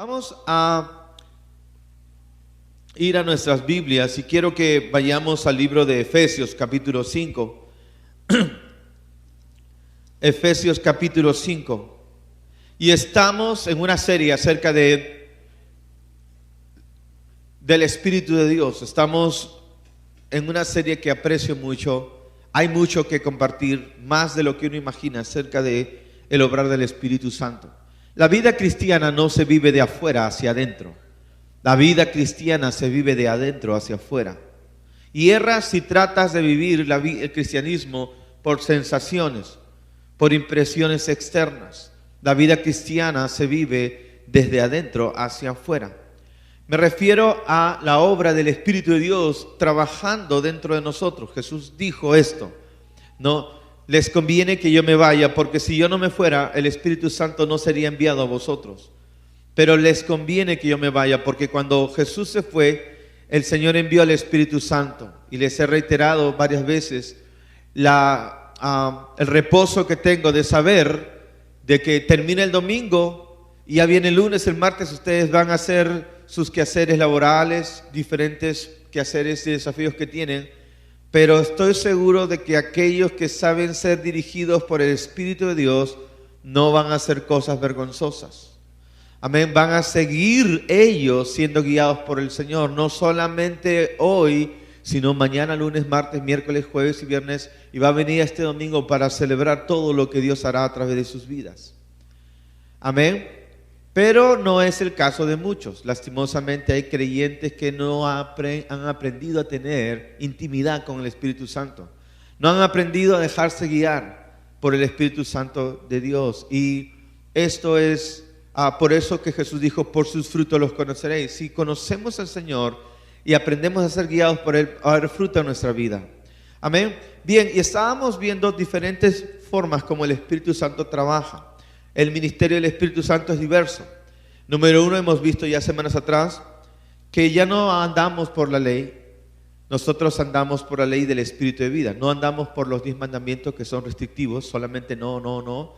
Vamos a ir a nuestras Biblias y quiero que vayamos al libro de Efesios capítulo 5. Efesios capítulo 5. Y estamos en una serie acerca del Espíritu de Dios. Estamos en una serie que aprecio mucho. Hay mucho que compartir, más de lo que uno imagina acerca de el obrar del Espíritu Santo. La vida cristiana no se vive de afuera hacia adentro. La vida cristiana se vive de adentro hacia afuera. Y erras si tratas de vivir el cristianismo por sensaciones, por impresiones externas. La vida cristiana se vive desde adentro hacia afuera. Me refiero a la obra del Espíritu de Dios trabajando dentro de nosotros. Jesús dijo esto, no les conviene que yo me vaya, porque si yo no me fuera, el Espíritu Santo no sería enviado a vosotros. Pero les conviene que yo me vaya, porque cuando Jesús se fue, el Señor envió al Espíritu Santo. Y les he reiterado varias veces el reposo que tengo de saber de que termina el domingo y ya viene el lunes, el martes, ustedes van a hacer sus quehaceres laborales, diferentes quehaceres y desafíos que tienen. Pero estoy seguro de que aquellos que saben ser dirigidos por el Espíritu de Dios no van a hacer cosas vergonzosas. Amén. Van a seguir ellos siendo guiados por el Señor, no solamente hoy, sino mañana, lunes, martes, miércoles, jueves y viernes. Y va a venir este domingo para celebrar todo lo que Dios hará a través de sus vidas. Amén. Pero no es el caso de muchos. Lastimosamente hay creyentes que no han aprendido a tener intimidad con el Espíritu Santo. No han aprendido a dejarse guiar por el Espíritu Santo de Dios. Y esto es por eso que Jesús dijo, por sus frutos los conoceréis. Si conocemos al Señor y aprendemos a ser guiados por Él, va a haber fruto en nuestra vida. Amén. Bien, y estábamos viendo diferentes formas como el Espíritu Santo trabaja. El ministerio del Espíritu Santo es diverso. Número uno, hemos visto ya semanas atrás que ya no andamos por la ley. Nosotros andamos por la ley del Espíritu de vida. No andamos por los 10 mandamientos que son restrictivos, solamente no,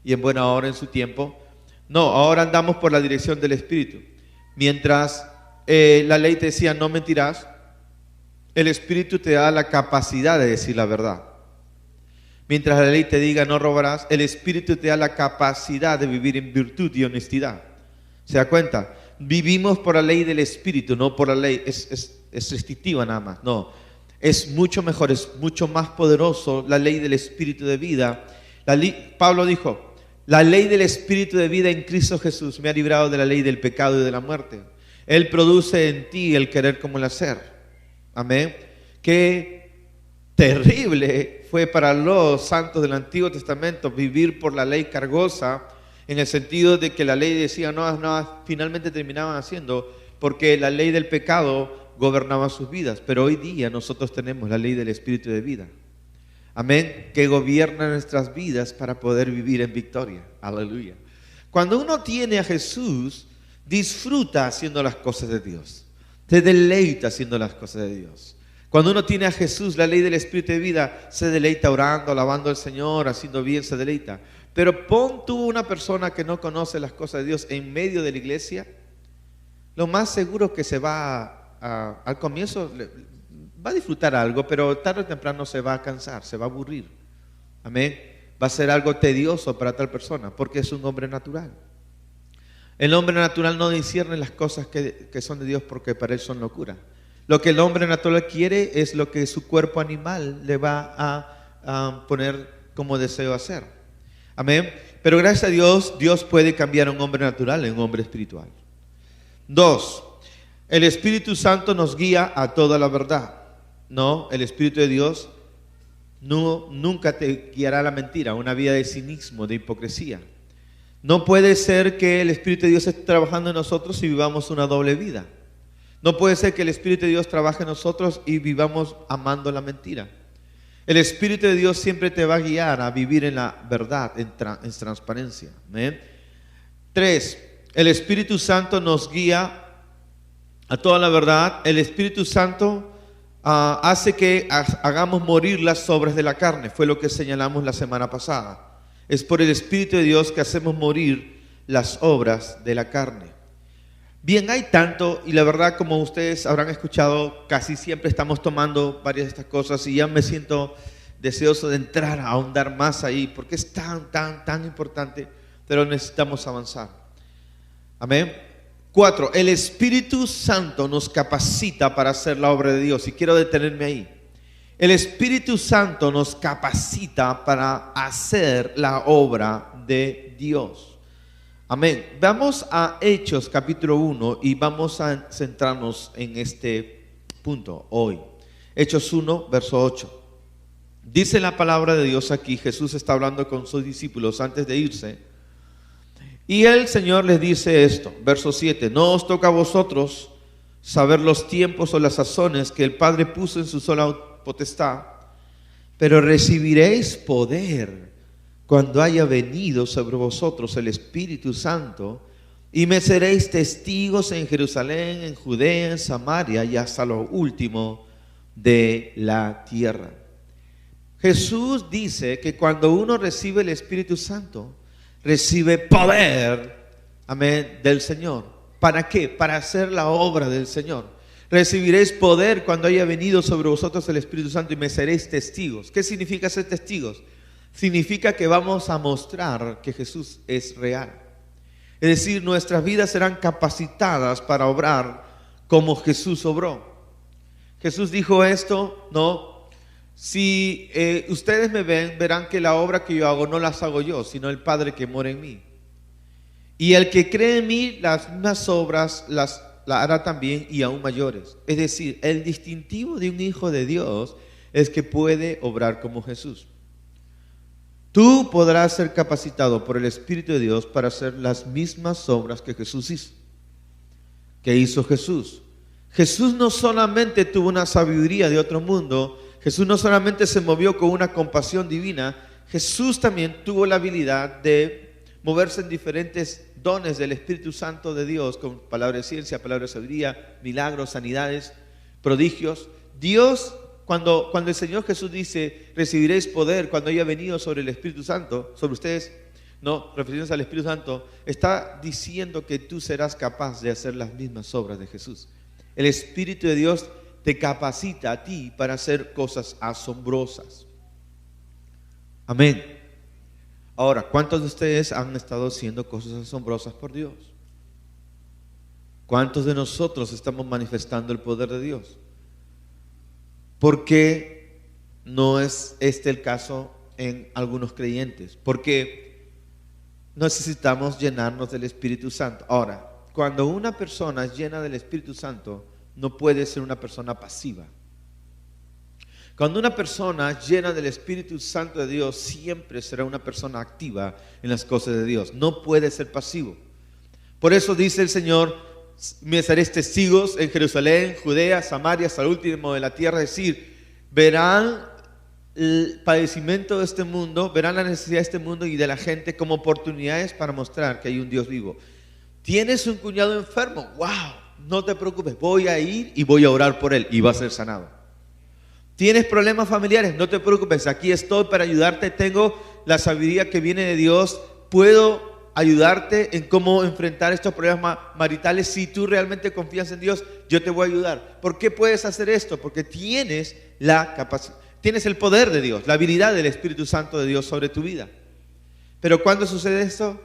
y en buena hora en su tiempo. No, ahora andamos por la dirección del Espíritu. Mientras la ley te decía no mentirás, el Espíritu te da la capacidad de decir la verdad. Mientras la ley te diga no robarás, el Espíritu te da la capacidad de vivir en virtud y honestidad. ¿Se da cuenta? Vivimos por la ley del Espíritu, no por la ley. Es restrictiva nada más. No, es mucho mejor, es mucho más poderoso la ley del Espíritu de vida. Pablo dijo, la ley del Espíritu de vida en Cristo Jesús me ha librado de la ley del pecado y de la muerte. Él produce en ti el querer como el hacer. Amén. Qué terrible fue para los santos del Antiguo Testamento vivir por la ley cargosa, en el sentido de que la ley decía no, finalmente terminaban haciendo, porque la ley del pecado gobernaba sus vidas. Pero hoy día nosotros tenemos la ley del Espíritu de vida. Amén, que gobierna nuestras vidas para poder vivir en victoria. Aleluya. Cuando uno tiene a Jesús, disfruta haciendo las cosas de Dios. Se deleita haciendo las cosas de Dios. Cuando uno tiene a Jesús, la ley del Espíritu de vida, se deleita orando, alabando al Señor, haciendo bien, se deleita. Pero pon tú una persona que no conoce las cosas de Dios en medio de la iglesia, lo más seguro que se va al comienzo, va a disfrutar algo, pero tarde o temprano se va a cansar, se va a aburrir. Amén. Va a ser algo tedioso para tal persona, porque es un hombre natural. El hombre natural no discierne las cosas que son de Dios, porque para él son locura. Lo que el hombre natural quiere es lo que su cuerpo animal le va a poner como deseo hacer. Amén. Pero gracias a Dios, Dios puede cambiar a un hombre natural en un hombre espiritual. 2. El Espíritu Santo nos guía a toda la verdad. No, el Espíritu de Dios nunca te guiará a la mentira, una vida de cinismo, de hipocresía. No puede ser que el Espíritu de Dios esté trabajando en nosotros y vivamos una doble vida. No puede ser que el Espíritu de Dios trabaje en nosotros y vivamos amando la mentira. El Espíritu de Dios siempre te va a guiar a vivir en la verdad, en transparencia. ¿Amén? 3. El Espíritu Santo nos guía a toda la verdad. El Espíritu Santo hace que hagamos morir las obras de la carne. Fue lo que señalamos la semana pasada. Es por el Espíritu de Dios que hacemos morir las obras de la carne. Bien, hay tanto, y la verdad, como ustedes habrán escuchado, casi siempre estamos tomando varias de estas cosas y ya me siento deseoso de entrar a ahondar más ahí, porque es tan importante, pero necesitamos avanzar. Amén. 4. El Espíritu Santo nos capacita para hacer la obra de Dios, y quiero detenerme ahí. El Espíritu Santo nos capacita para hacer la obra de Dios. Amén. Vamos a Hechos capítulo 1 y vamos a centrarnos en este punto hoy. Hechos 1, verso 8. Dice la palabra de Dios aquí, Jesús está hablando con sus discípulos antes de irse. Y el Señor les dice esto, verso 7. No os toca a vosotros saber los tiempos o las sazones que el Padre puso en su sola potestad, pero recibiréis poder cuando haya venido sobre vosotros el Espíritu Santo, y me seréis testigos en Jerusalén, en Judea, en Samaria y hasta lo último de la tierra. Jesús dice que cuando uno recibe el Espíritu Santo, recibe poder, amén, del Señor. ¿Para qué? Para hacer la obra del Señor. Recibiréis poder cuando haya venido sobre vosotros el Espíritu Santo y me seréis testigos. ¿Qué significa ser testigos? Significa que vamos a mostrar que Jesús es real. Es decir, nuestras vidas serán capacitadas para obrar como Jesús obró. Jesús dijo esto, ¿no? Si ustedes me ven, verán que la obra que yo hago no las hago yo, sino el Padre que mora en mí. Y el que cree en mí, las mismas obras las hará también y aún mayores. Es decir, el distintivo de un hijo de Dios es que puede obrar como Jesús. Tú podrás ser capacitado por el Espíritu de Dios para hacer las mismas obras que Jesús hizo. ¿Qué hizo Jesús? Jesús no solamente tuvo una sabiduría de otro mundo, Jesús no solamente se movió con una compasión divina, Jesús también tuvo la habilidad de moverse en diferentes dones del Espíritu Santo de Dios, con palabra de ciencia, palabra de sabiduría, milagros, sanidades, prodigios. Dios, cuando el Señor Jesús dice, recibiréis poder cuando haya venido sobre el Espíritu Santo, sobre ustedes, no, refiriéndose al Espíritu Santo, está diciendo que tú serás capaz de hacer las mismas obras de Jesús. El Espíritu de Dios te capacita a ti para hacer cosas asombrosas. Amén. Ahora, ¿cuántos de ustedes han estado haciendo cosas asombrosas por Dios? ¿Cuántos de nosotros estamos manifestando el poder de Dios? ¿Por qué no es este el caso en algunos creyentes? Porque necesitamos llenarnos del Espíritu Santo. Ahora, cuando una persona es llena del Espíritu Santo, no puede ser una persona pasiva. Cuando una persona llena del Espíritu Santo de Dios, siempre será una persona activa en las cosas de Dios. No puede ser pasivo. Por eso dice el Señor, me seréis testigos en Jerusalén, Judea, Samaria, hasta el último de la tierra. Es decir, verán el padecimiento de este mundo, verán la necesidad de este mundo y de la gente como oportunidades para mostrar que hay un Dios vivo. ¿Tienes un cuñado enfermo? ¡Wow! No te preocupes, voy a ir y voy a orar por él y va a ser sanado. ¿Tienes problemas familiares? No te preocupes, aquí estoy para ayudarte. Tengo la sabiduría que viene de Dios. Puedo ayudarte en cómo enfrentar estos problemas maritales. Si tú realmente confías en Dios, yo te voy a ayudar. ¿Por qué puedes hacer esto? Porque tienes la capacidad, tienes el poder de Dios, la habilidad del Espíritu Santo de Dios sobre tu vida. Pero ¿cuándo sucede esto?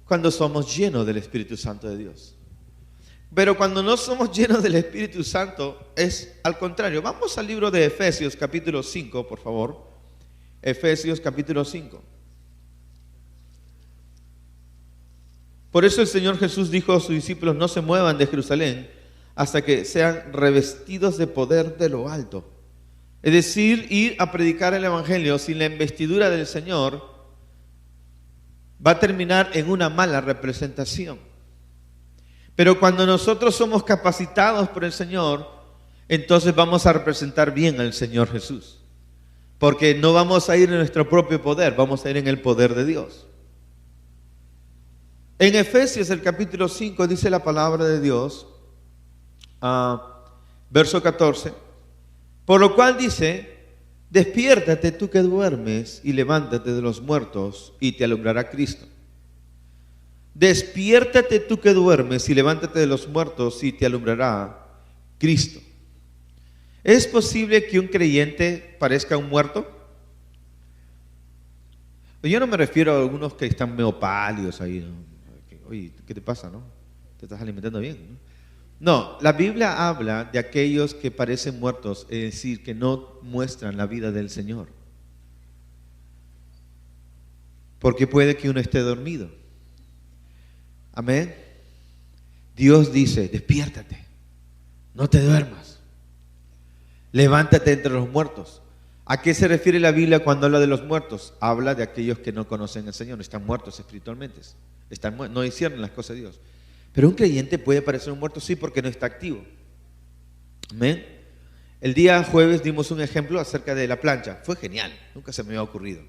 Cuando somos llenos del Espíritu Santo de Dios. Pero cuando no somos llenos del Espíritu Santo, es al contrario. Vamos al libro de Efesios capítulo 5, por favor. Efesios capítulo 5. Por eso el Señor Jesús dijo a sus discípulos, no se muevan de Jerusalén hasta que sean revestidos de poder de lo alto. Es decir, ir a predicar el Evangelio sin la investidura del Señor va a terminar en una mala representación. Pero cuando nosotros somos capacitados por el Señor, entonces vamos a representar bien al Señor Jesús. Porque no vamos a ir en nuestro propio poder, vamos a ir en el poder de Dios. En Efesios, el capítulo 5, dice la palabra de Dios, verso 14, por lo cual dice, despiértate tú que duermes y levántate de los muertos y te alumbrará Cristo. Despiértate tú que duermes y levántate de los muertos y te alumbrará Cristo. ¿Es posible que un creyente parezca un muerto? Yo no me refiero a algunos que están medio pálidos ahí, ¿no? Oye, ¿qué te pasa, no? ¿Te estás alimentando bien, no? No, la Biblia habla de aquellos que parecen muertos, es decir, que no muestran la vida del Señor. Porque puede que uno esté dormido. Amén. Dios dice, despiértate, no te duermas, levántate entre los muertos. ¿A qué se refiere la Biblia cuando habla de los muertos? Habla de aquellos que no conocen al Señor, están muertos espiritualmente, no disciernen las cosas de Dios. Pero un creyente puede parecer un muerto, sí, porque no está activo. Amén. El día jueves dimos un ejemplo acerca de la plancha. Fue genial, nunca se me había ocurrido.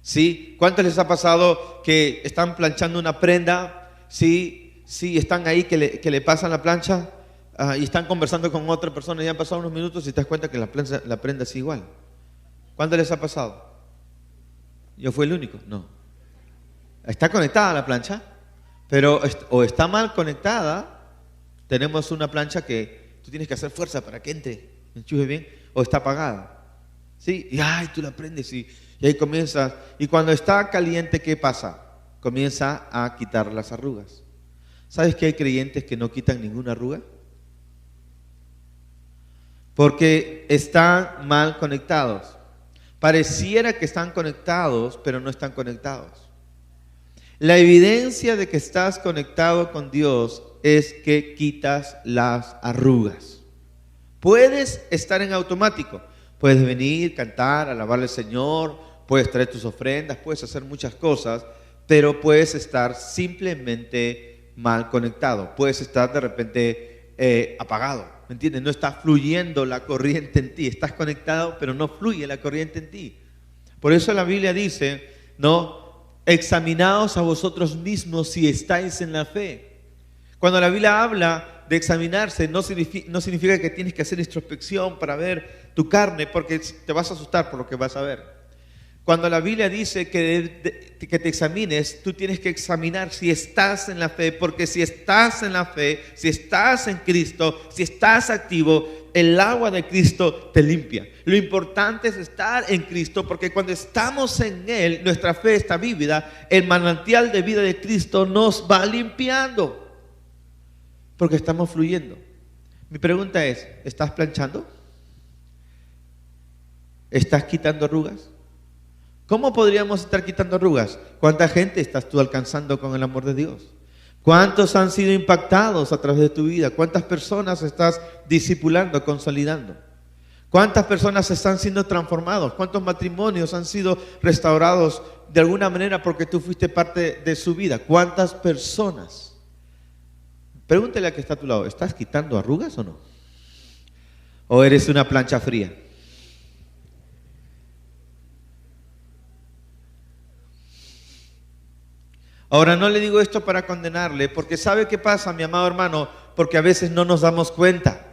¿Sí? ¿Cuántos les ha pasado que están planchando una prenda? Sí, están ahí que le pasan la plancha y están conversando con otra persona y han pasado unos minutos y te das cuenta que la prenda es igual. ¿Cuántos les ha pasado? ¿Yo fui el único? No. Está conectada la plancha, pero o está mal conectada. Tenemos una plancha que tú tienes que hacer fuerza para que enchufe bien, o está apagada. ¿Sí? Y tú la prendes y ahí comienzas. Y cuando está caliente, ¿qué pasa? Comienza a quitar las arrugas. ¿Sabes que hay creyentes que no quitan ninguna arruga? Porque están mal conectados. Pareciera que están conectados, pero no están conectados. La evidencia de que estás conectado con Dios es que quitas las arrugas. Puedes estar en automático. Puedes venir, cantar, alabarle al Señor, puedes traer tus ofrendas, puedes hacer muchas cosas, pero puedes estar simplemente mal conectado. Puedes estar de repente apagado, ¿me entiendes? No está fluyendo la corriente en ti. Estás conectado, pero no fluye la corriente en ti. Por eso la Biblia dice, no, examinaos a vosotros mismos si estáis en la fe. Cuando la Biblia habla de examinarse, no significa que tienes que hacer introspección para ver tu carne, porque te vas a asustar por lo que vas a ver. Cuando la Biblia dice que te examines, tú tienes que examinar si estás en la fe, porque si estás en la fe, si estás en Cristo, si estás activo, el agua de Cristo te limpia. Lo importante es estar en Cristo, porque cuando estamos en Él, nuestra fe está vívida, el manantial de vida de Cristo nos va limpiando, porque estamos fluyendo. Mi pregunta es, ¿estás planchando? ¿Estás quitando arrugas? ¿Cómo podríamos estar quitando arrugas? ¿Cuánta gente estás tú alcanzando con el amor de Dios? ¿Cuántos han sido impactados a través de tu vida? ¿Cuántas personas estás discipulando, consolidando? ¿Cuántas personas están siendo transformados? ¿Cuántos matrimonios han sido restaurados de alguna manera porque tú fuiste parte de su vida? ¿Cuántas personas? Pregúntale a que está a tu lado, ¿estás quitando arrugas o no? ¿O eres una plancha fría? Ahora, no le digo esto para condenarle, porque ¿sabe qué pasa, mi amado hermano? Porque a veces no nos damos cuenta.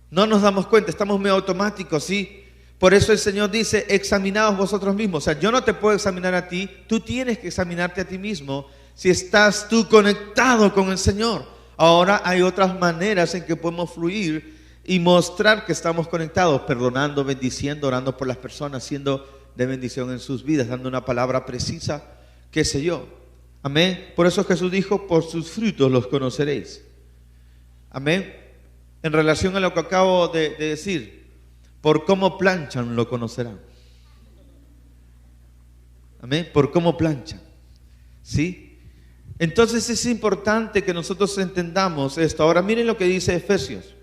No nos damos cuenta, estamos medio automáticos, ¿sí? Por eso el Señor dice, examinaos vosotros mismos. O sea, yo no te puedo examinar a ti, tú tienes que examinarte a ti mismo si estás tú conectado con el Señor. Ahora hay otras maneras en que podemos fluir y mostrar que estamos conectados, perdonando, bendiciendo, orando por las personas, siendo de bendición en sus vidas, dando una palabra precisa, qué sé yo. Amén. Por eso Jesús dijo, por sus frutos los conoceréis. Amén. En relación a lo que acabo de decir, por cómo planchan lo conocerán. Amén. Por cómo planchan. ¿Sí? Entonces es importante que nosotros entendamos esto. Ahora miren lo que dice Efesios.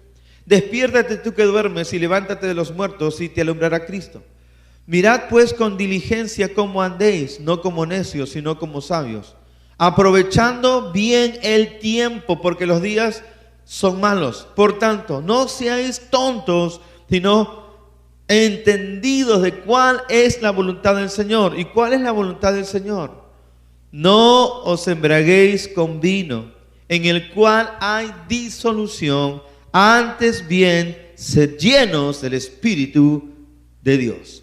Despiértate tú que duermes y levántate de los muertos y te alumbrará Cristo. Mirad pues con diligencia cómo andéis, no como necios, sino como sabios, aprovechando bien el tiempo, porque los días son malos. Por tanto, no seáis tontos, sino entendidos de cuál es la voluntad del Señor. ¿Y cuál es la voluntad del Señor? No os embriaguéis con vino, en el cual hay disolución, antes bien, sed llenos del Espíritu de Dios.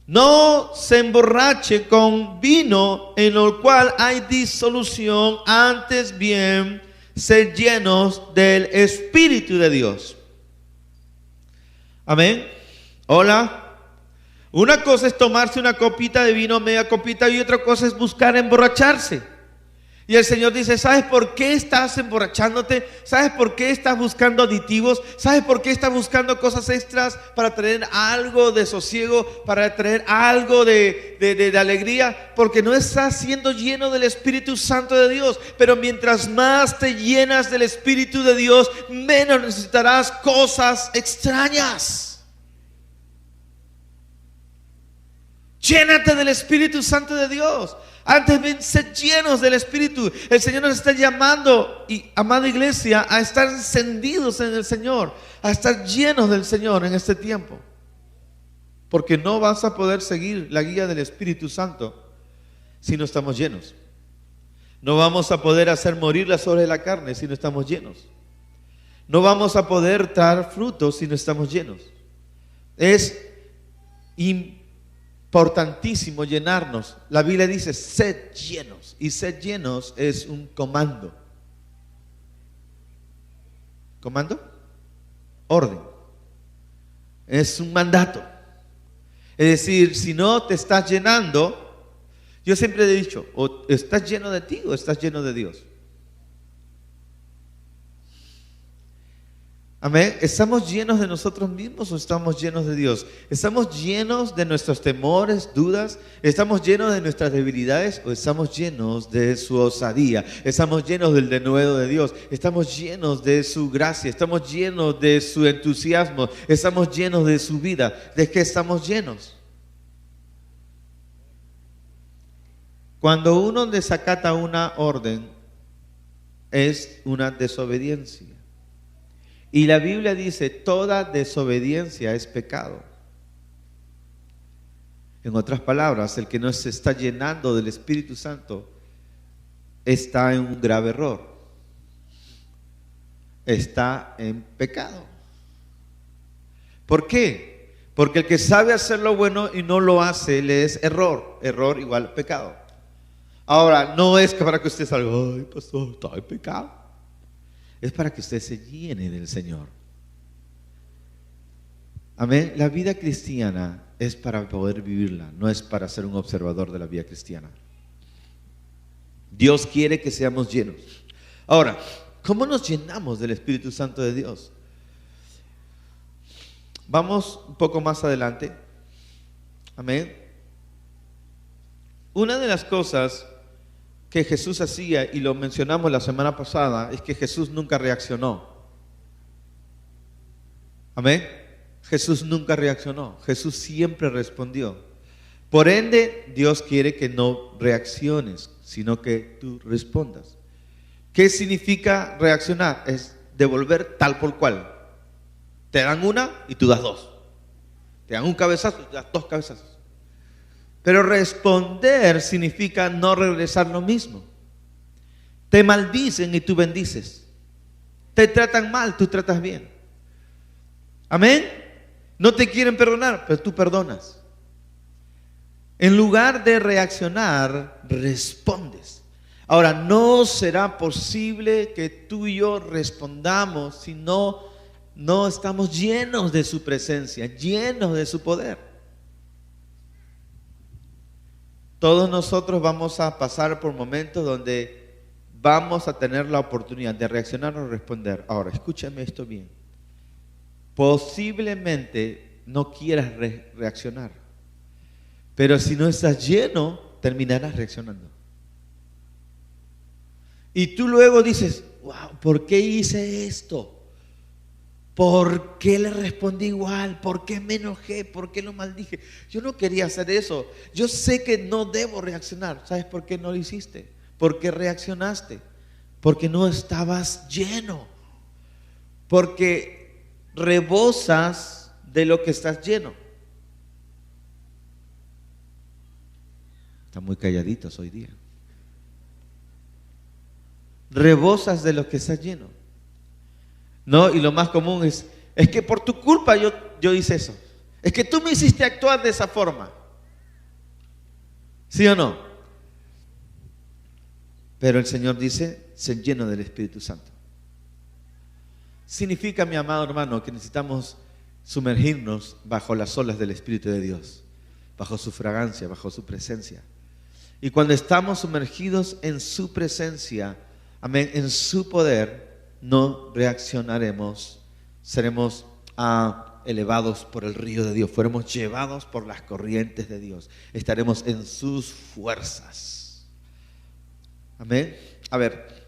No se emborrache con vino en el cual hay disolución, antes bien sed llenos del Espíritu de Dios. Amén. Hola. Una cosa es tomarse una copita de vino, media copita, y otra cosa es buscar emborracharse. Y el Señor dice, ¿sabes por qué estás emborrachándote? ¿Sabes por qué estás buscando aditivos? ¿Sabes por qué estás buscando cosas extras para traer algo de sosiego, para traer algo de alegría? Porque no estás siendo lleno del Espíritu Santo de Dios. Pero mientras más te llenas del Espíritu de Dios, menos necesitarás cosas extrañas. Llénate del Espíritu Santo de Dios. Antes bien, sed llenos del Espíritu. El Señor nos está llamando, y amada iglesia, a estar encendidos en el Señor, a estar llenos del Señor en este tiempo. Porque no vas a poder seguir la guía del Espíritu Santo si no estamos llenos. No vamos a poder hacer morir las obras de la carne si no estamos llenos. No vamos a poder dar frutos si no estamos llenos. Es importantísimo llenarnos. La Biblia dice sed llenos, y sed llenos es un comando. ¿Comando? Orden. Es un mandato. Es decir, si no te estás llenando, yo siempre he dicho, o estás lleno de ti o estás lleno de Dios. Amén. ¿Estamos llenos de nosotros mismos o estamos llenos de Dios? ¿Estamos llenos de nuestros temores, dudas? ¿Estamos llenos de nuestras debilidades o estamos llenos de su osadía? ¿Estamos llenos del denuedo de Dios? ¿Estamos llenos de su gracia? ¿Estamos llenos de su entusiasmo? ¿Estamos llenos de su vida? ¿De qué estamos llenos? Cuando uno desacata una orden, es una desobediencia. Y la Biblia dice, toda desobediencia es pecado. En otras palabras, el que no se está llenando del Espíritu Santo está en un grave error. Está en pecado. ¿Por qué? Porque el que sabe hacer lo bueno y no lo hace, le es error. Error igual pecado. Ahora, no es que para que usted salga, ay, pastor, está en pecado. Es para que usted se llene del Señor. Amén. La vida cristiana es para poder vivirla, no es para ser un observador de la vida cristiana. Dios quiere que seamos llenos. Ahora, ¿cómo nos llenamos del Espíritu Santo de Dios? Vamos un poco más adelante. Amén. Una de las cosas que Jesús hacía, y lo mencionamos la semana pasada, es que Jesús nunca reaccionó. Amén. Jesús nunca reaccionó. Jesús siempre respondió. Por ende, Dios quiere que no reacciones, sino que tú respondas. ¿Qué significa reaccionar? Es devolver tal por cual. Te dan una y tú das dos. Te dan un cabezazo y tú das dos cabezazos. Pero responder significa no regresar lo mismo. Te maldicen y tú bendices. Te tratan mal, tú tratas bien. Amén. No te quieren perdonar, pero tú perdonas. En lugar de reaccionar, respondes. Ahora, no será posible que tú y yo respondamos si no estamos llenos de su presencia, llenos de su poder. Todos nosotros vamos a pasar por momentos donde vamos a tener la oportunidad de reaccionar o responder. Ahora, escúchame esto bien. Posiblemente no quieras reaccionar, pero si no estás lleno, terminarás reaccionando. Y tú luego dices, wow, ¿por qué hice esto? ¿Por qué le respondí igual? ¿Por qué me enojé? ¿Por qué lo maldije? Yo no quería hacer eso. Yo sé que no debo reaccionar. ¿Sabes por qué no lo hiciste? ¿Por qué reaccionaste? Porque no estabas lleno. Porque rebosas de lo que estás lleno. Están muy calladitos hoy día. Rebosas de lo que estás lleno. No, y lo más común es que por tu culpa yo hice eso. Es que tú me hiciste actuar de esa forma. ¿Sí o no? Pero el Señor dice, ser lleno del Espíritu Santo. Significa, mi amado hermano, que necesitamos sumergirnos bajo las olas del Espíritu de Dios, bajo su fragancia, bajo su presencia. Y cuando estamos sumergidos en su presencia, amén, en su poder, no reaccionaremos, seremos elevados por el río de Dios, fuéramos llevados por las corrientes de Dios, estaremos en sus fuerzas. Amén. A ver,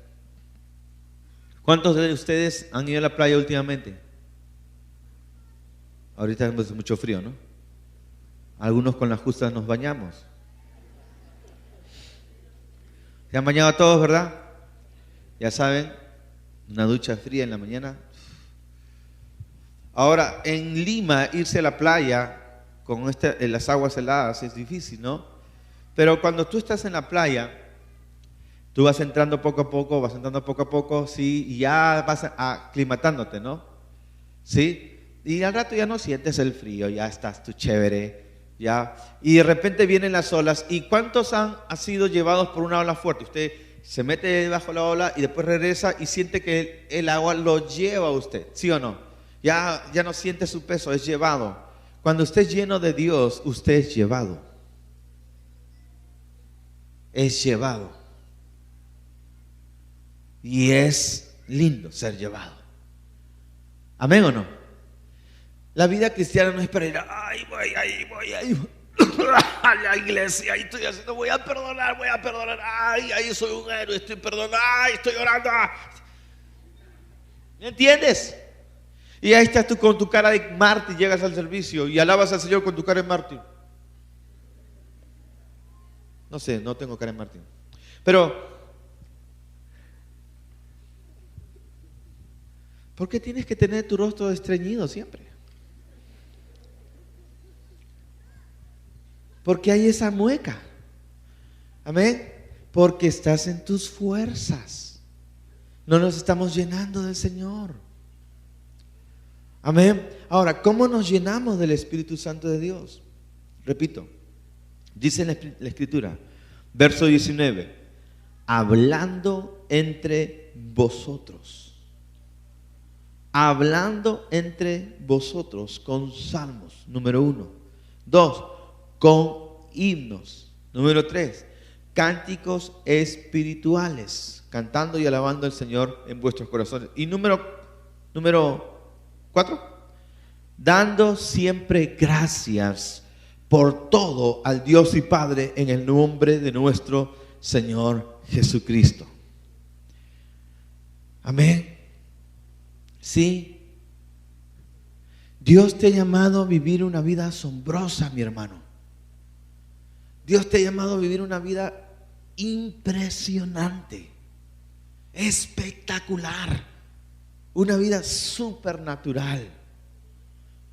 ¿cuántos de ustedes han ido a la playa últimamente? Ahorita hace mucho frío, ¿no? Algunos con las justas nos bañamos. Se han bañado todos, ¿verdad? Ya saben, una ducha fría en la mañana. Ahora, en Lima, irse a la playa con las aguas heladas es difícil, ¿no? Pero cuando tú estás en la playa, tú vas entrando poco a poco, sí, y ya vas aclimatándote, ¿no? ¿Sí? Y al rato ya no sientes el frío, ya estás tú chévere, ya. Y de repente vienen las olas. ¿Y cuántos han sido llevados por una ola fuerte? Usted se mete debajo de la ola y después regresa y siente que el agua lo lleva a usted, ¿sí o no? Ya no siente su peso, es llevado. Cuando usted es lleno de Dios, usted es llevado. Es llevado. Y es lindo ser llevado. ¿Amén o no? La vida cristiana no es para ir, voy a la iglesia, ahí estoy haciendo, voy a perdonar, ahí soy un héroe, estoy perdonando, estoy orando. ¿Me entiendes? Y ahí estás tú con tu cara de mártir, llegas al servicio y alabas al Señor con tu cara de mártir. No sé, no tengo cara de mártir. Pero, ¿por qué tienes que tener tu rostro estreñido siempre? Porque hay esa mueca. Amén. Porque estás en tus fuerzas. No nos estamos llenando del Señor. Amén. Ahora, ¿cómo nos llenamos del Espíritu Santo de Dios? Repito, dice la Escritura, verso 19, hablando entre vosotros. Hablando entre vosotros con salmos, número 1. 2, con himnos. Número 3, cánticos espirituales, cantando y alabando al Señor en vuestros corazones. Y número 4, dando siempre gracias por todo al Dios y Padre en el nombre de nuestro Señor Jesucristo. Amén. Sí. Dios te ha llamado a vivir una vida asombrosa, mi hermano. Dios te ha llamado a vivir una vida impresionante, espectacular, una vida supernatural.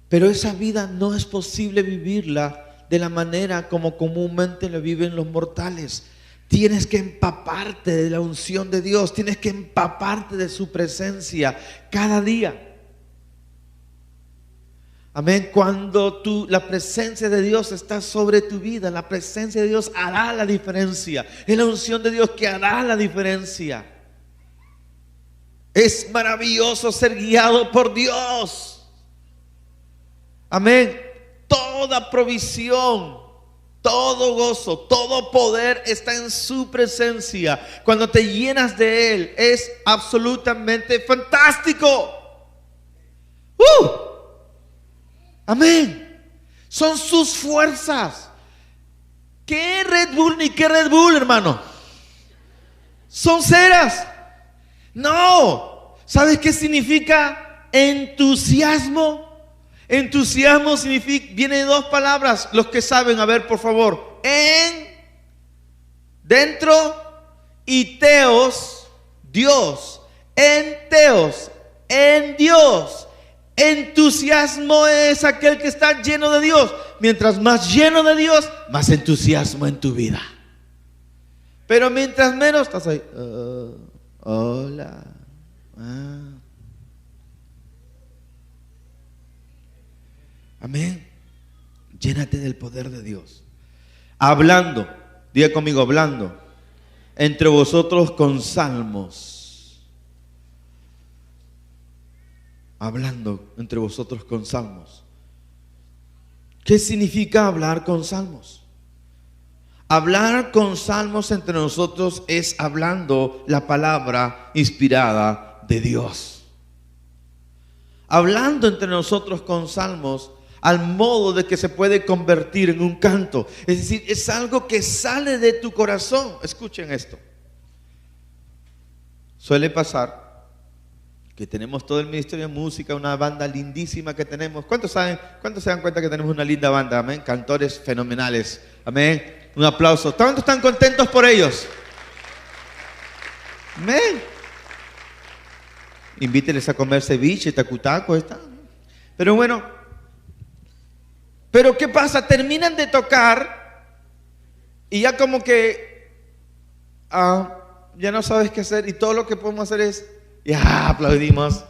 Pero esa vida no es posible vivirla de la manera como comúnmente la viven los mortales. Tienes que empaparte de la unción de Dios, tienes que empaparte de su presencia cada día. Amén. Cuando la presencia de Dios está sobre tu vida, la presencia de Dios hará la diferencia. Es la unción de Dios que hará la diferencia. Es maravilloso ser guiado por Dios. Amén. Toda provisión, todo gozo, todo poder está en su presencia. Cuando te llenas de Él, es absolutamente fantástico. Amén. Son sus fuerzas. ¿Qué Red Bull ni qué Red Bull, hermano? Son ceras. No. ¿Sabes qué significa entusiasmo? Entusiasmo significa, viene de dos palabras. Los que saben, a ver, por favor. En, dentro, y teos, Dios. En teos, en Dios. Entusiasmo es aquel que está lleno de Dios. Mientras más lleno de Dios, más entusiasmo en tu vida. Pero mientras menos estás ahí, hola. Amén. Llénate del poder de Dios. Hablando Diga conmigo, hablando entre vosotros con salmos. Hablando entre vosotros con salmos. ¿Qué significa hablar con salmos? Hablar con salmos entre nosotros es hablando la palabra inspirada de Dios. Hablando entre nosotros con salmos al modo de que se puede convertir en un canto. Es decir, es algo que sale de tu corazón. Escuchen esto. Suele pasar que tenemos todo el ministerio de música, una banda lindísima que tenemos. ¿Cuántos se dan cuenta que tenemos una linda banda? Amén. Cantores fenomenales. Amén. Un aplauso. ¿Cuántos están contentos por ellos? Amén. Invíteles a comer ceviche, tacutaco, está. Pero bueno, pero ¿qué pasa? Terminan de tocar y ya como que ya no sabes qué hacer y todo lo que podemos hacer es ya aplaudimos.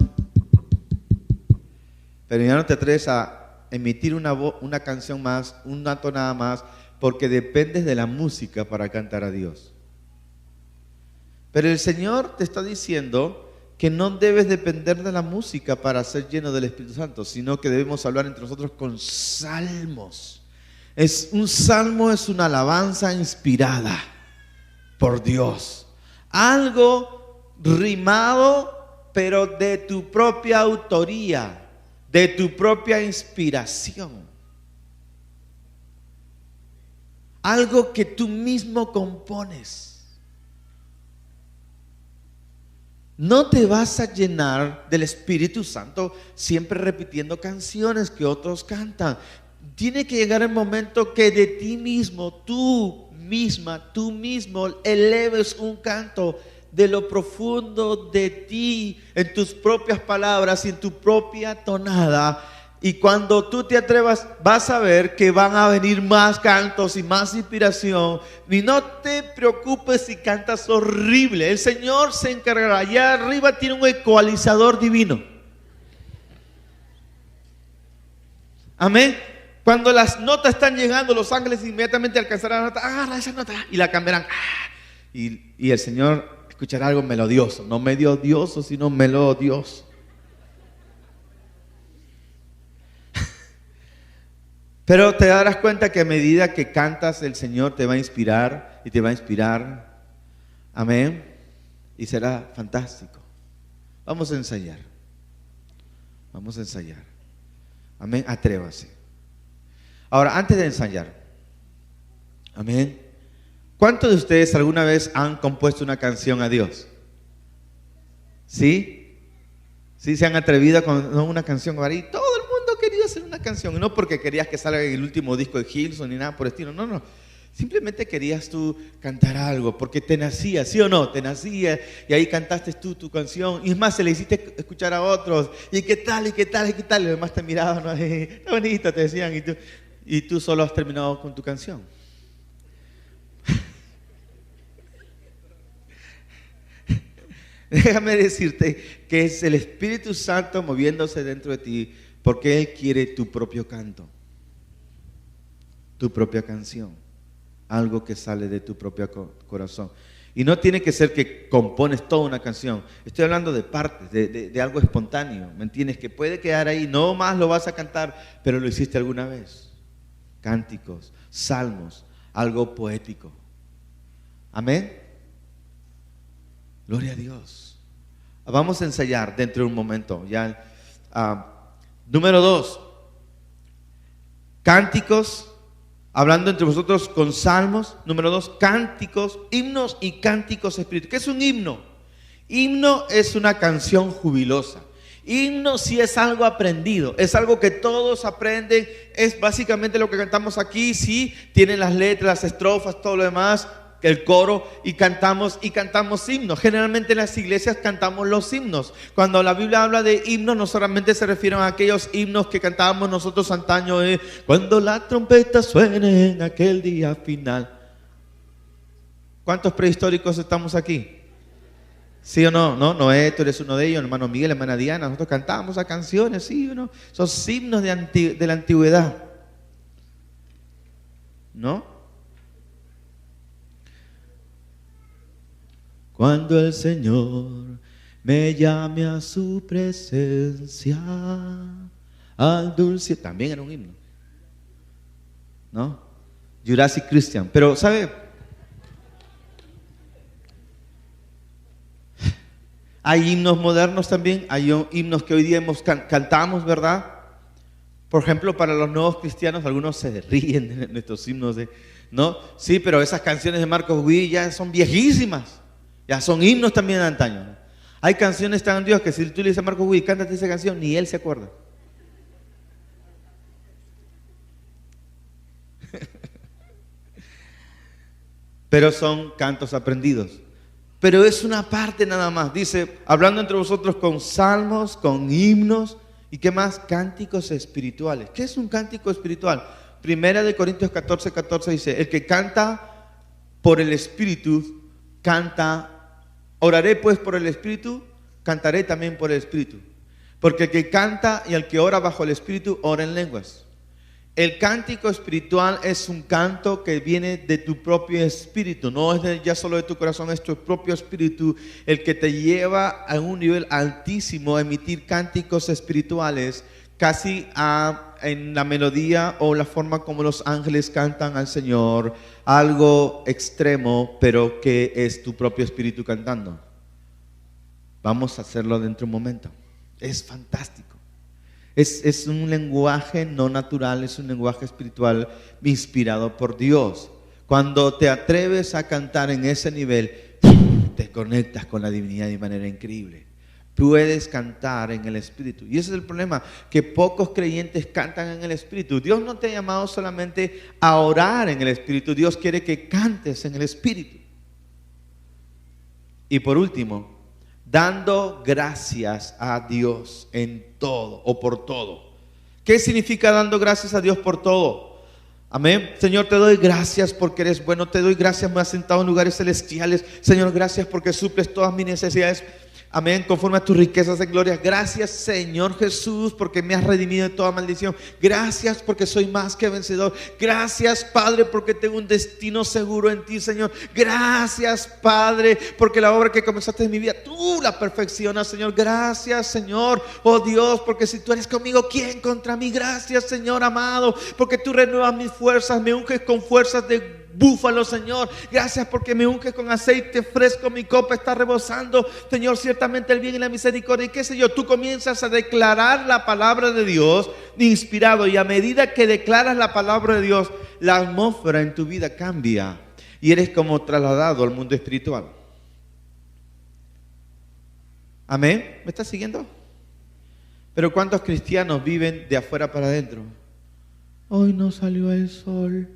Pero ya no te atreves a emitir una canción más, una tonada más, porque dependes de la música para cantar a Dios. Pero el Señor te está diciendo que no debes depender de la música para ser lleno del Espíritu Santo, sino que debemos hablar entre nosotros con salmos. Un salmo es una alabanza inspirada por Dios. Algo rimado, pero de tu propia autoría, de tu propia inspiración. Algo que tú mismo compones. No te vas a llenar del Espíritu Santo siempre repitiendo canciones que otros cantan. Tiene que llegar el momento que de ti mismo, tú mismo eleves un canto de lo profundo de ti, en tus propias palabras y en tu propia tonada. Y cuando tú te atrevas, vas a ver que van a venir más cantos y más inspiración. Y no te preocupes si cantas horrible. El Señor se encargará. Allá arriba tiene un ecualizador divino. Amén. Cuando las notas están llegando, los ángeles inmediatamente alcanzarán la nota. Agarra esa nota y la cambiarán. Y el Señor escuchará algo melodioso. No medio odioso, sino melodioso. Pero te darás cuenta que a medida que cantas, el Señor te va a inspirar y te va a inspirar. Amén. Y será fantástico. Vamos a ensayar. Vamos a ensayar. Amén. Atrévase. Ahora, antes de ensayar. Amén. ¿Cuántos de ustedes alguna vez han compuesto una canción a Dios? ¿Sí? ¿Sí se han atrevido con una canción? Y todo el mundo quería hacer una canción. Y no porque querías que salga en el último disco de Hilson ni nada por el estilo. No. Simplemente querías tú cantar algo porque te nacía, ¿sí o no? Te nacía y ahí cantaste tú tu canción. Y es más, se le hiciste escuchar a otros. ¿Y qué tal? ¿Y qué tal? ¿Y qué tal? Y los demás te miraban, ¿no? Está bonito, te decían. Y tú solo has terminado con tu canción. Déjame decirte que es el Espíritu Santo moviéndose dentro de ti porque Él quiere tu propio canto, tu propia canción, algo que sale de tu propio corazón. Y no tiene que ser que compones toda una canción. Estoy hablando de partes, de algo espontáneo, ¿me entiendes? Que puede quedar ahí, no más lo vas a cantar, pero lo hiciste alguna vez. Cánticos, salmos, algo poético. Amén. Gloria a Dios. Vamos a ensayar dentro de un momento. Número 2. Cánticos, hablando entre vosotros con salmos. Número 2, cánticos, himnos y cánticos espirituales. ¿Qué es un himno? Himno es una canción jubilosa. Himno sí es algo aprendido, es algo que todos aprenden. Es básicamente lo que cantamos aquí. Sí, tienen las letras, las estrofas, todo lo demás, el coro, y cantamos himnos. Generalmente en las iglesias cantamos los himnos. Cuando la Biblia habla de himnos, no solamente se refieren a aquellos himnos que cantábamos nosotros antaño, cuando la trompeta suene en aquel día final. ¿Cuántos prehistóricos estamos aquí? ¿Sí o no? No, Noé, tú eres uno de ellos, hermano Miguel, hermana Diana. Nosotros cantábamos a canciones, ¿sí o no? Esos himnos de la antigüedad, ¿no? cuando el Señor me llame a su presencia, al dulce. También era un himno, ¿no? Jurassic Christian. Pero, ¿sabe? Hay himnos modernos también, hay himnos que hoy día cantamos, ¿verdad? Por ejemplo, para los nuevos cristianos, algunos se ríen de nuestros himnos, ¿no? Sí, pero esas canciones de Marcos Witt ya son viejísimas, ya son himnos también de antaño, ¿no? Hay canciones tan antiguas que si tú le dices a Marcos Witt, cántate esa canción, ni él se acuerda. Pero son cantos aprendidos. Pero es una parte nada más. Dice, hablando entre vosotros con salmos, con himnos, ¿y qué más? Cánticos espirituales. ¿Qué es un cántico espiritual? Primera de Corintios 14:14 dice, el que canta por el Espíritu, canta, oraré pues por el Espíritu, cantaré también por el Espíritu. Porque el que canta y el que ora bajo el Espíritu, ora en lenguas. El cántico espiritual es un canto que viene de tu propio espíritu, no es ya solo de tu corazón, es tu propio espíritu el que te lleva a un nivel altísimo a emitir cánticos espirituales, casi en la melodía o la forma como los ángeles cantan al Señor, algo extremo, pero que es tu propio espíritu cantando. Vamos a hacerlo dentro de un momento. Es fantástico. Es un lenguaje no natural, es un lenguaje espiritual inspirado por Dios. Cuando te atreves a cantar en ese nivel, te conectas con la divinidad de manera increíble. Puedes cantar en el Espíritu. Y ese es el problema, que pocos creyentes cantan en el Espíritu. Dios no te ha llamado solamente a orar en el Espíritu, Dios quiere que cantes en el Espíritu. Y por último, dando gracias a Dios en todo o por todo. ¿Qué significa dando gracias a Dios por todo? Amén. Señor, te doy gracias porque eres bueno. Te doy gracias, me has sentado en lugares celestiales. Señor, gracias porque suples todas mis necesidades. Amén, conforme a tus riquezas en gloria. Gracias, Señor Jesús, porque me has redimido de toda maldición. Gracias porque soy más que vencedor. Gracias, Padre, porque tengo un destino seguro en ti, Señor. Gracias, Padre, porque la obra que comenzaste en mi vida, tú la perfeccionas, Señor. Gracias, Señor, oh Dios, porque si tú eres conmigo, ¿quién contra mí? Gracias, Señor amado, porque tú renuevas mis fuerzas, me unges con fuerzas de búfalo, Señor. Gracias porque me unges con aceite fresco, mi copa está rebosando, Señor. Ciertamente el bien y la misericordia, y qué sé yo, tú comienzas a declarar la palabra de Dios inspirado, y a medida que declaras la palabra de Dios, la atmósfera en tu vida cambia y eres como trasladado al mundo espiritual. Amén. ¿Me estás siguiendo? Pero ¿cuántos cristianos viven de afuera para adentro? Hoy no salió el sol.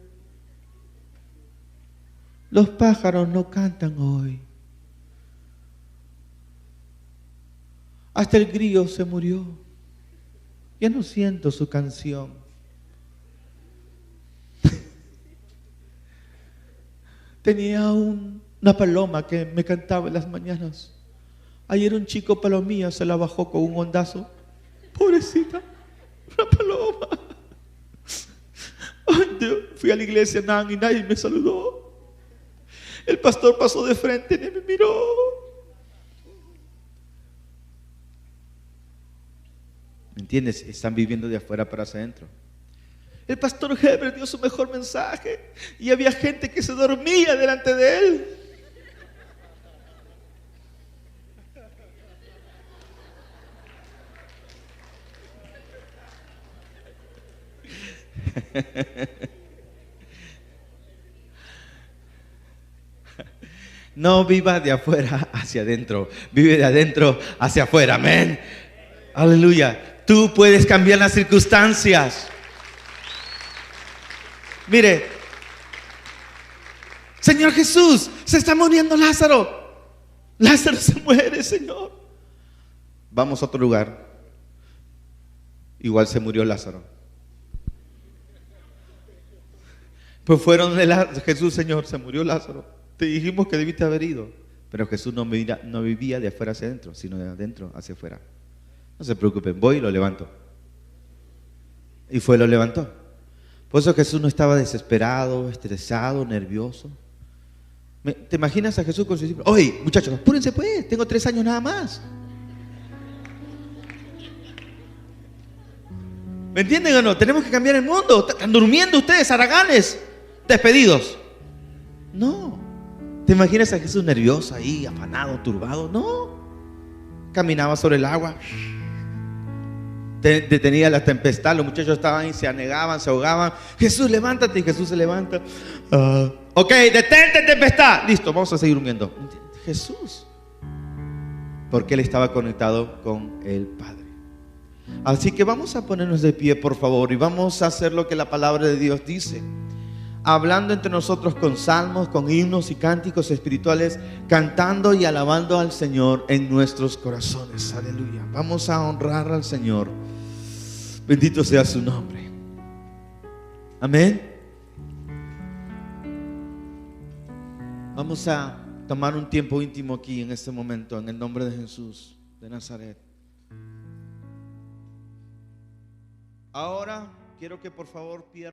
Los pájaros no cantan hoy. Hasta el grillo se murió. Ya no siento su canción. Tenía una paloma que me cantaba en las mañanas. Ayer un chico palomía se la bajó con un hondazo. Pobrecita, una paloma. Ay, Dios, fui a la iglesia y nadie me saludó. El pastor pasó de frente y me miró. ¿Me entiendes? Están viviendo de afuera para hacia adentro. El pastor Heber dio su mejor mensaje y había gente que se dormía delante de él. No viva de afuera hacia adentro, vive de adentro hacia afuera. Amén. Aleluya. Tú puedes cambiar las circunstancias. Mire, Señor Jesús, se está muriendo Lázaro. Lázaro se muere, Señor. Vamos a otro lugar. Igual se murió Lázaro. Pues fueron de Jesús, Señor, se murió Lázaro. Te dijimos que debiste haber ido. Pero Jesús no vivía de afuera hacia adentro, sino de adentro hacia afuera. No se preocupen, voy y lo levanto. Y fue, lo levantó. Por eso Jesús no estaba desesperado, estresado, nervioso. ¿Te imaginas a Jesús con sus discípulos? Oye, muchachos, apúrense pues, tengo 3 años nada más. ¿Me entienden o no? Tenemos que cambiar el mundo. Están durmiendo ustedes, haraganes. Despedidos. No. ¿Te imaginas a Jesús nervioso ahí, afanado, turbado? No. Caminaba sobre el agua. Detenía la tempestad. Los muchachos estaban ahí, se anegaban, se ahogaban. Jesús, levántate. Y Jesús se levanta. Ok, detente, tempestad. Listo, vamos a seguir durmiendo. Jesús. Porque Él estaba conectado con el Padre. Así que vamos a ponernos de pie, por favor, y vamos a hacer lo que la palabra de Dios dice. Hablando entre nosotros con salmos, con himnos y cánticos espirituales, cantando y alabando al Señor en nuestros corazones. Aleluya. Vamos a honrar al Señor. Bendito sea su nombre. Amén. Vamos a tomar un tiempo íntimo aquí en este momento, en el nombre de Jesús de Nazaret. Ahora quiero que por favor pierdan